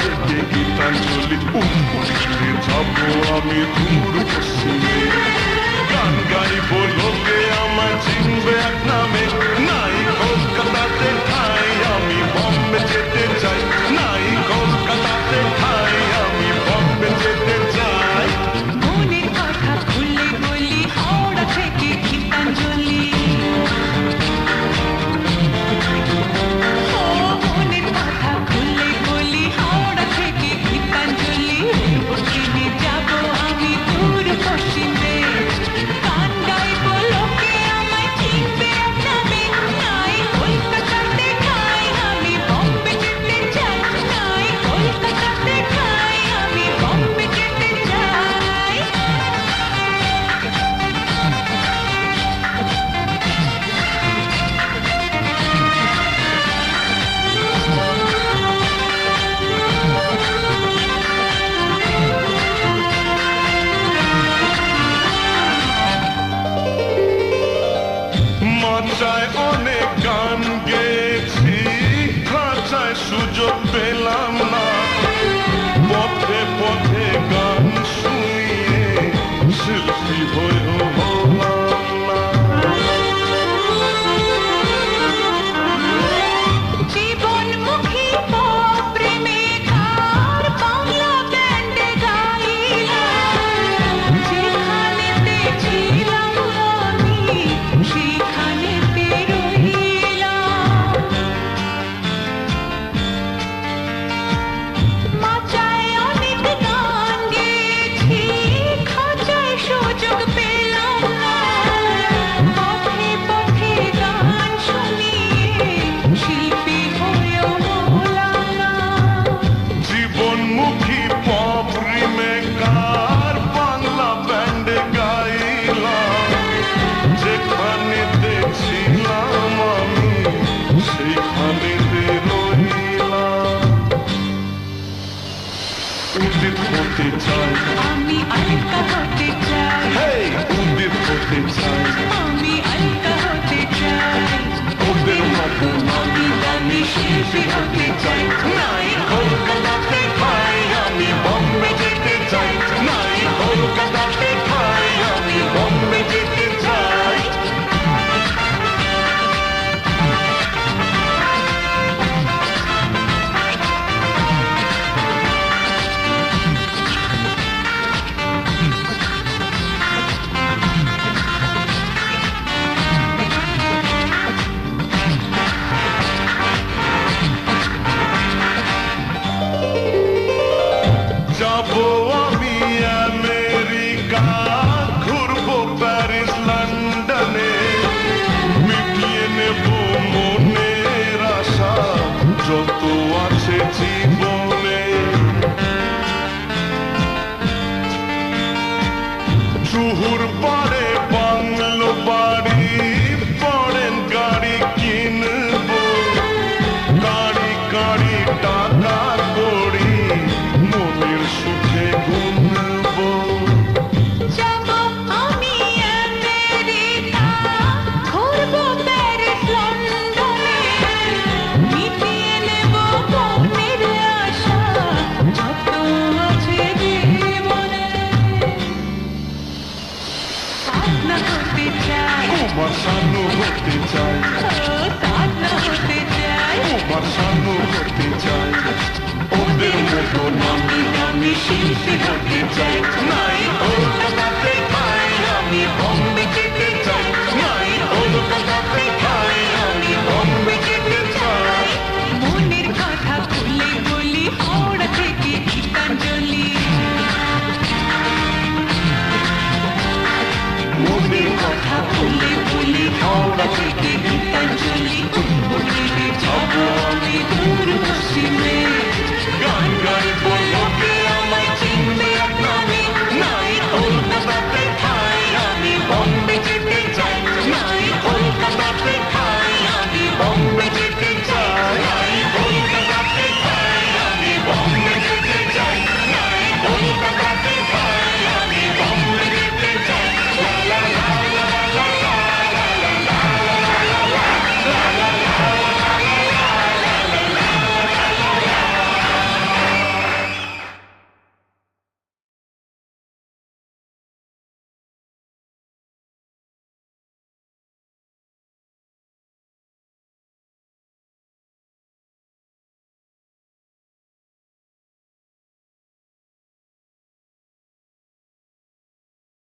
থেকে গীতাঞ্জলি উঠে যাবো আমি দূর পশ্চিমে গান গাইব লোকে আমায় চিনবে এক নামে নাই কলকাতাতে ঠাই আমি বম্বে যেতে চাই নাই কলকাতাতে ঠাই আমি বম্বে যেতে চাই মনের কথা খুলে বলি হাওড়া থেকে গীতাঞ্জলি মনের কথা খুলে বলি হাওড়া থেকে গীতাঞ্জলি পশ্চিমে যাব আমি দূর পশ্চিমে গান গাইব লোকে আমায় চিনবে এক নামে নাই কলকাতাতে ঠাই আমি বম্বে যেতে চাই নাই কলকাতাতে ঠাই আমি বম্বে যেতে চাই মাচায় অনেক গান গেয়েছি খাঁচায় সুযোগ পেলাম না পথে পথে গান শুনিয়ে শিল্পী হয়েও হলাম না জীবনমুখী প্রেমে তার বাংলা ব্যান্ডে গাইলাম যেখানেতে ছিলাম আমি সেখানেতে রইলাম মাচায় অনেক গান গেয়েছি খাঁচায় সুযোগ পেলাম না পথে পথে গান শুনিয়ে শিল্পী হয়েও হলাম না জীবনমুখী পপ রিমেকার বাংলা ব্যান্ডে গাইলাম যেখানেতে ছিলাম আমি সেইখানেতে রইলাম উদিত হতে চাই আমি আলকা হতে চাই হেই উদিত হতে চাই আমি আলকা হতে চাই ওদের মতো আমি দামি শিল্পী হতে চাই নাই কলকাতাতে ঠাই আমি বম্বে যেতে চাই নাই কলকাতাতে ঠাই আমি বম্বে যেতে চাই যাবো আমি আমেরিকা ঘুরবো প্যারিস লন্ডনে মিটিয়ে নেব মনের আশা যত আছে জীবনে চুহুর পারে বাংলো বাড়ি পড়েন গাড়ি কিনবো গাড়ি গাড়ি টাকা করি মনের সুখে ঘুমবো যাব আমি আমেরিকা ঘুরবো প্যারিস লন্ডনে মিটিয়ে নেব মনের আশা যত আছে জীবনে সাধনা হতে চাই কুমার শানু হতে চাই সাধনা হতে চাই কুমার শানু হতে চাই ওদের মতো নামি দামি শিল্পী হতে চাই নাই কলকাতা